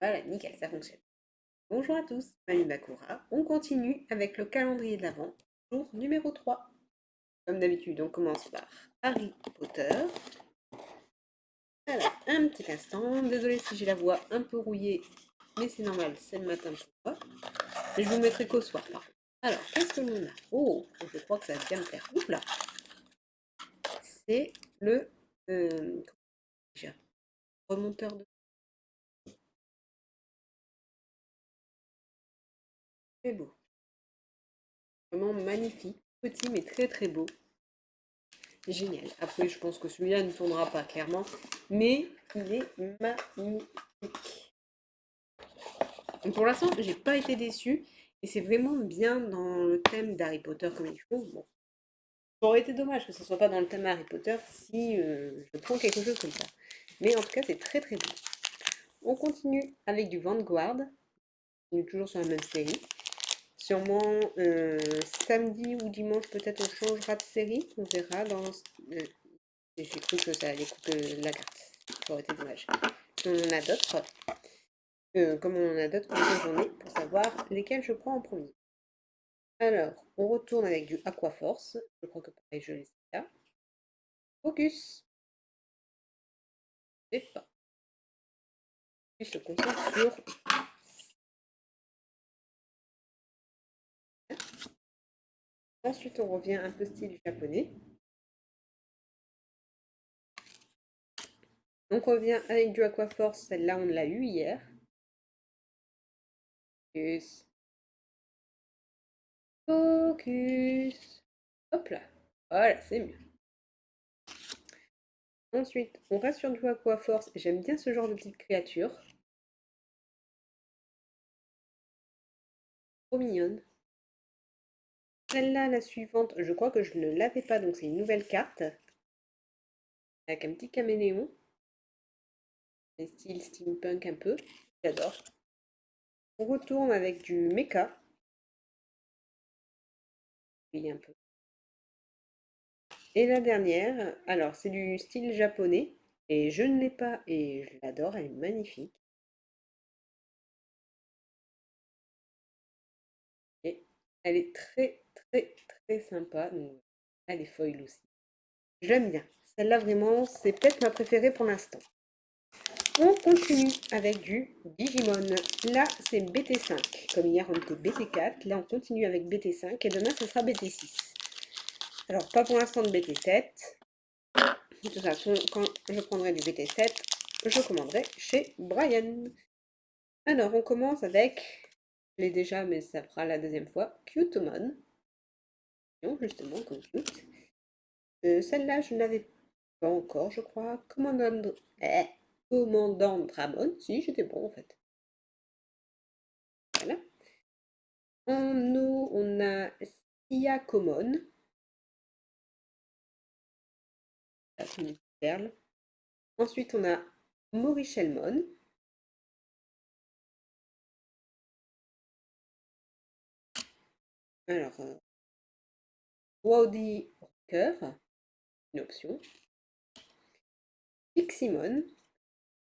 Voilà, nickel, ça fonctionne. Bonjour à tous, Mami Bakura. On continue avec le calendrier de l'Avent, jour numéro 3. Comme d'habitude, on commence par Harry Potter. Alors, un petit instant. Désolée si j'ai la voix un peu rouillée, mais c'est normal, c'est le matin pour moi. Et je vous mettrai qu'au soir, par contre. Alors, qu'est-ce que l'on a? Oh, je crois que ça va bien me faire. Oups là. C'est le déjà, remonteur de... Très beau. Vraiment magnifique. Petit, mais très très beau. Génial. Après, je pense que celui-là ne tournera pas clairement, mais il est magnifique. Donc pour l'instant, j'ai pas été déçue et c'est vraiment bien dans le thème d'Harry Potter comme il faut. Bon, ça aurait été dommage que ce soit pas dans le thème Harry Potter si je prends quelque chose comme ça. Mais en tout cas, c'est très très bien. On continue avec du Vanguard. On est toujours sur la même série. Sûrement samedi ou dimanche, peut-être on changera de série. On verra dans. J'ai cru que ça allait couper la carte. Ça aurait été dommage. On en a d'autres. Comme on en a d'autres pour cette journée, pour savoir lesquels je prends en premier. Alors, on retourne avec du Aquaforce. Je crois que pareil, je l'ai là. Focus. Et pas. Puis se concentre sur. Ensuite, on revient un peu style japonais. Donc, on revient avec du Aquaforce. Celle-là, on l'a eu hier. Focus. Focus. Hop là. Voilà, c'est mieux. Ensuite, on reste sur du Aquaforce. J'aime bien ce genre de petite créature. Trop mignonne. Celle-là, la suivante, je crois que je ne l'avais pas, donc c'est une nouvelle carte. Avec un petit caméléon. Un style steampunk un peu. J'adore. On retourne avec du mecha. Oui, un peu. Et la dernière, alors c'est du style japonais. Et je ne l'ai pas et je l'adore, elle est magnifique. Et elle est très très très sympa. Donc, elle est foil aussi. J'aime bien. Celle-là vraiment, c'est peut-être ma préférée pour l'instant. On continue avec du Digimon. Là, c'est BT5. Comme hier, on était BT4. Là, on continue avec BT5. Et demain, ce sera BT6. Alors, pas pour l'instant de BT7. De toute façon, quand je prendrai du BT7, je commanderai chez Brian. Alors, on commence avec, je l'ai déjà, mais ça fera la deuxième fois, Cutemon. Non, justement, comme cute. Celle-là, je ne l'avais pas encore, je crois. Commandant Dramon. Si, j'étais bon, en fait. Voilà. En eau, on a Siakomon. Ça, c'est une perle. Ensuite, on a Morichelmon. Alors, Wody Rocker, une option. Piximon.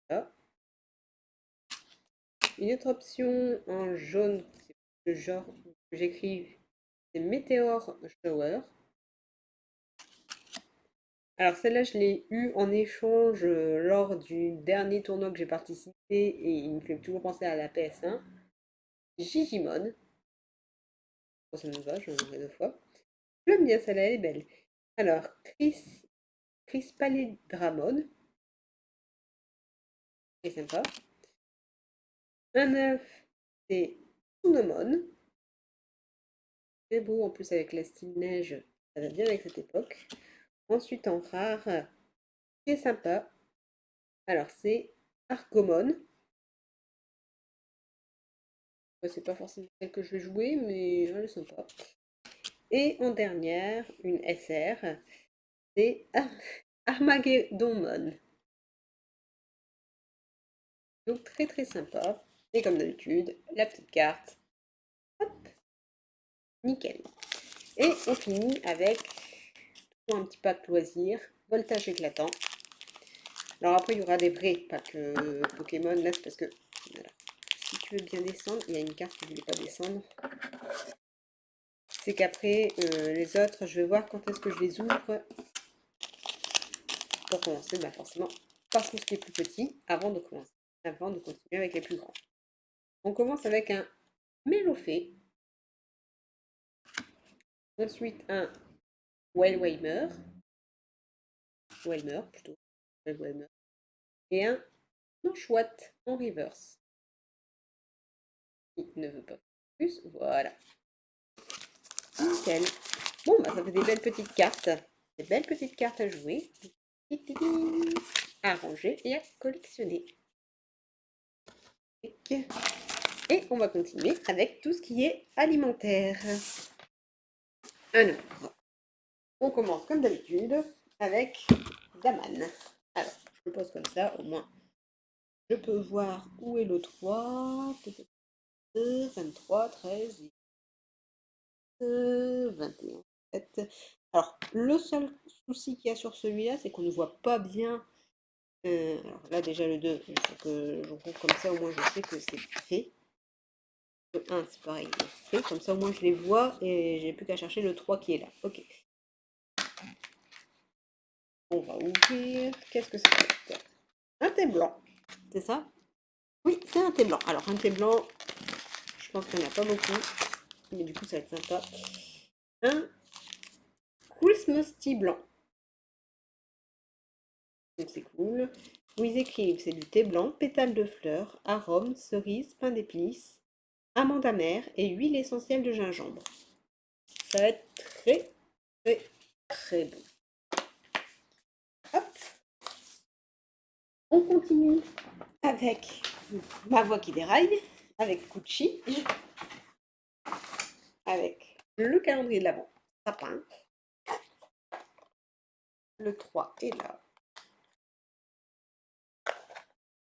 Ah. Une autre option en jaune, c'est le genre que j'écris, c'est Meteor Shower. Alors celle-là, je l'ai eue en échange lors du dernier tournoi que j'ai participé et il me fait toujours penser à la PS1. Gigimon. Oh, ça me va, je l'ai deux fois. J'aime bien celle-là, elle est belle. Alors, Chris Palindramon. C'est sympa. Un œuf, c'est Tsunomon. Très beau en plus avec la style neige. Ça va bien avec cette époque. Ensuite, en rare, qui est sympa. Alors, c'est Argomon. C'est pas forcément celle que je vais jouer, mais elle est sympa. Et en dernière, une SR, c'est Armageddonmon. Donc très très sympa. Et comme d'habitude, la petite carte. Hop, nickel. Et on finit avec un petit pack loisir, voltage éclatant. Alors après, il y aura des vrais packs Pokémon, là, c'est parce que voilà, si tu veux bien descendre, il y a une carte qui ne voulait pas descendre. C'est qu'après, les autres, je vais voir quand est-ce que je les ouvre. Pour commencer, bah forcément, par tout ce qui est plus petit, avant de continuer avec les plus grands. On commence avec un Mélofée. Ensuite, un Wellweimer. Wellmer, plutôt. Wellweimer. Et un Manchouette en reverse. Il ne veut pas plus. Voilà. Nickel. Bon, bah, ça fait des belles petites cartes. Des belles petites cartes à jouer. À ranger et à collectionner. Et on va continuer avec tout ce qui est alimentaire. Alors, on commence comme d'habitude avec Daman. Alors, je le pose comme ça, au moins je peux voir où est le 3. 23, 13, 21, 7. Alors, le seul souci qu'il y a sur celui-là, c'est qu'on ne voit pas bien. Alors là, déjà le 2, il faut que je rouvre comme ça, au moins je sais que c'est fait. Le 1, c'est pareil, il est fait. Comme ça, au moins je les vois et j'ai plus qu'à chercher le 3 qui est là. Ok. On va ouvrir. Qu'est-ce que c'est? Un thé blanc. C'est ça? Oui, c'est un thé blanc. Alors, un thé blanc, je pense qu'il n'y en a pas beaucoup. Mais du coup, ça va être sympa. Un Christmas tea blanc. Donc, c'est cool. Où ils écrivent, c'est du thé blanc, pétales de fleurs, arômes, cerises, pain d'épices, amandes amères et huile essentielle de gingembre. Ça va être très, très, très bon. Hop. On continue avec ma voix qui déraille, avec Gucci, avec le calendrier de l'Avent, sapin. Le 3 est là.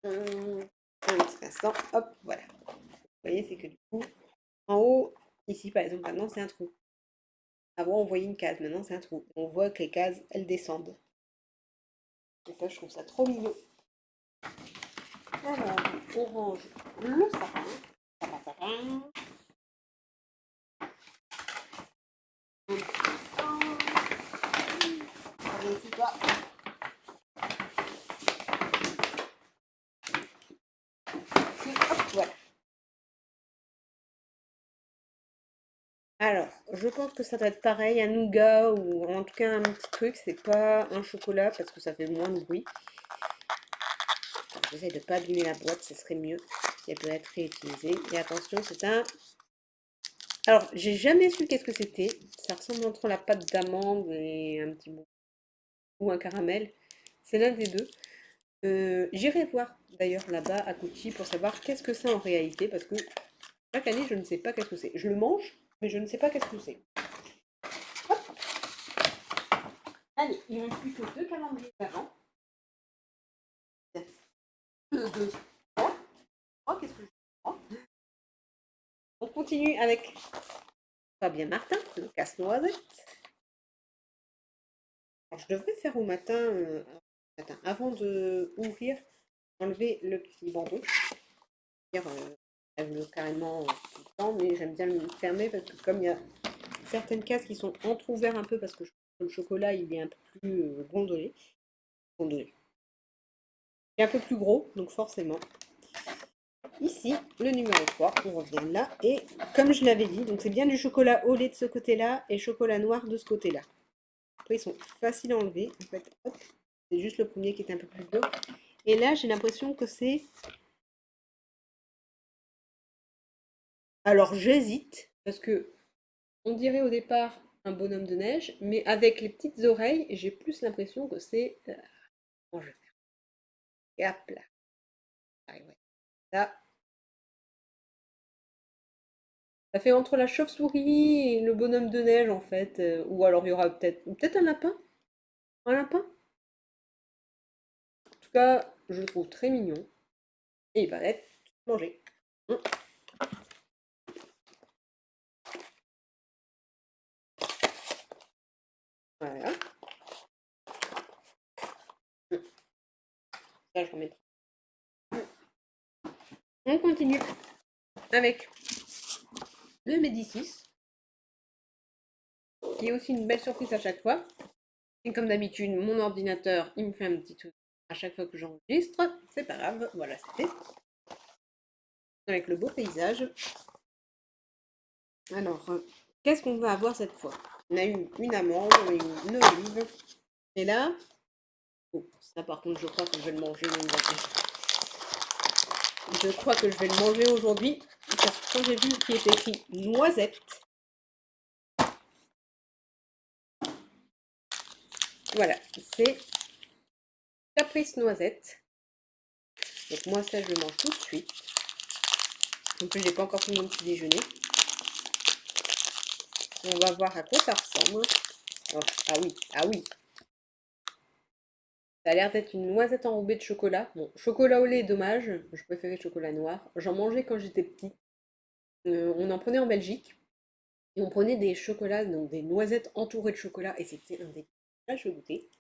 Un petit instant, hop, voilà. Vous voyez, c'est que du coup, en haut, ici par exemple, maintenant c'est un trou. Avant, on voyait une case, maintenant c'est un trou. On voit que les cases, elles descendent. Et ça, je trouve ça trop mignon. Alors, on range le sapin. Sapin, sapin. Un petit instant. Allez, c'est toi. Et hop, voilà. Alors, je pense que ça doit être pareil, un nougat ou en tout cas un petit truc, c'est pas un chocolat parce que ça fait moins de bruit. J'essaie de ne pas abîmer la boîte, ce serait mieux si elle peut être réutilisée. Et attention, c'est un... Alors, j'ai jamais su qu'est-ce que c'était. Ça ressemble entre la pâte d'amande et un petit bout ou un caramel. C'est l'un des deux. J'irai voir d'ailleurs là-bas à Gucci pour savoir qu'est-ce que c'est en réalité parce que chaque année, je ne sais pas qu'est-ce que c'est. Je le mange, mais je ne sais pas qu'est-ce que c'est. Allez, il ne reste plus que deux calendriers d'avant. Deux. Oh, qu'est-ce que je prends? On continue avec Fabien Martin, le casse-noisette. Alors, je devrais faire au matin, avant de ouvrir, enlever le petit bandeau. Le carrément tout le temps, mais j'aime bien le fermer parce que comme il y a certaines cases qui sont entrouvertes un peu parce que le chocolat il est un peu plus gondolé. Il est un peu plus gros, donc forcément. Ici, le numéro 3, on revient là. Et comme je l'avais dit, donc c'est bien du chocolat au lait de ce côté-là et chocolat noir de ce côté-là. Après, ils sont faciles à enlever. En fait, hop, c'est juste le premier qui est un peu plus gros. Et là, j'ai l'impression que c'est... Alors, j'hésite parce que on dirait au départ un bonhomme de neige, mais avec les petites oreilles, j'ai plus l'impression que c'est... Comment je vais faire? Et hop là. Ah, ouais. Ça, ça fait entre la chauve-souris et le bonhomme de neige en fait. Ou alors il y aura peut-être un lapin. Un lapin? En tout cas, je le trouve très mignon. Et il va être mangé. Hum, Voilà. Ça, je remettrai. On continue avec le Médicis, qui est aussi une belle surprise à chaque fois. Et comme d'habitude, mon ordinateur, il me fait un petit truc à chaque fois que j'enregistre. C'est pas grave, voilà, c'est fait. Avec le beau paysage. Alors, qu'est-ce qu'on va avoir cette fois? On a eu une amande, on a eu une olive. Et là, oh, ça par contre, je crois que je vais le manger. Je crois que je vais le manger aujourd'hui. Parce que quand j'ai vu qu'il était écrit noisette, voilà, c'est caprice noisette. Donc moi ça je le mange tout de suite. En plus j'ai pas encore pris mon petit déjeuner. On va voir à quoi ça ressemble. Oh, ah oui, ah oui. Ça a l'air d'être une noisette enrobée de chocolat. Bon, chocolat au lait, dommage. Je préférais chocolat noir. J'en mangeais quand j'étais petit. On en prenait en Belgique. Et on prenait des chocolats, donc des noisettes entourées de chocolat. Et c'était un des plus je goûter.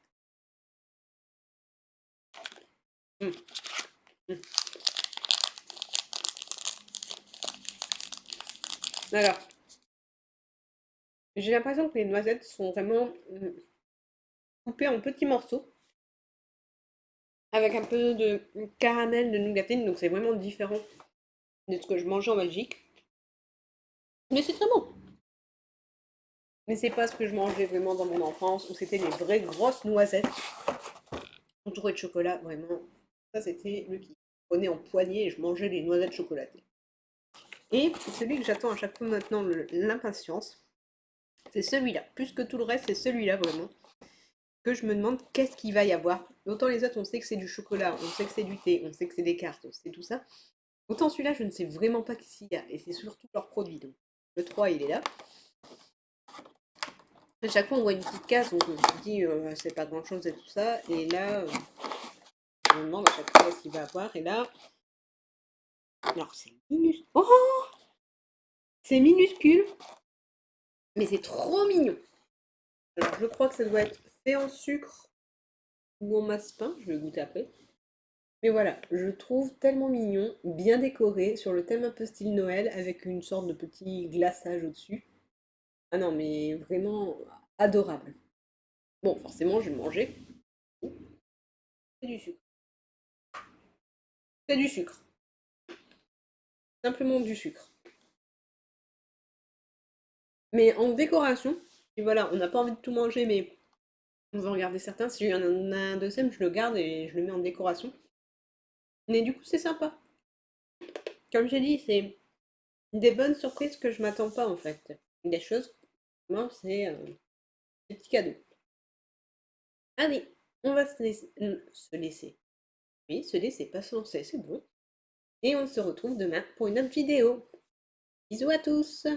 Mmh, mmh. Alors, j'ai l'impression que les noisettes sont vraiment coupées en petits morceaux. Avec un peu de caramel, de nougatine. Donc c'est vraiment différent de ce que je mangeais en Belgique. Mais c'est très bon. Mais c'est pas ce que je mangeais vraiment dans mon enfance, où c'était les vraies grosses noisettes entourées de chocolat, vraiment. Ça, c'était le kiff. Je prenais en poignée et je mangeais les noisettes chocolatées. Et celui que j'attends à chaque fois maintenant, l'impatience, c'est celui-là. Plus que tout le reste, c'est celui-là vraiment. Que je me demande qu'est-ce qu'il va y avoir. Autant les autres, on sait que c'est du chocolat, on sait que c'est du thé, on sait que c'est des cartes, on sait tout ça. Autant celui-là, je ne sais vraiment pas qu'est-ce qu'il y a. Et c'est surtout leur produit. Donc, le 3, il est là. À chaque fois, on voit une petite case, donc on se dit, c'est pas grand-chose et tout ça. Et là, on me demande à chaque fois ce qu'il va avoir. Et là, alors c'est minuscule. Oh, c'est minuscule, mais c'est trop mignon. Alors, je crois que ça doit être fait en sucre ou en masse pain. Je vais goûter après. Mais voilà, je trouve tellement mignon, bien décoré, sur le thème un peu style Noël, avec une sorte de petit glaçage au-dessus. Ah non, mais vraiment adorable. Bon, forcément, je vais le manger. C'est du sucre. C'est du sucre. Simplement du sucre. Mais en décoration, et voilà, on n'a pas envie de tout manger, mais on veut regarder certains. Si il y en a un deuxième, je le garde et je le mets en décoration. Mais du coup, c'est sympa. Comme j'ai dit, c'est des bonnes surprises que je m'attends pas en fait. Des choses, moi, c'est des petits cadeaux. Allez, on va se laisser. Se laisser. Oui, se laisser, pas se lancer, c'est bon. Et on se retrouve demain pour une autre vidéo. Bisous à tous!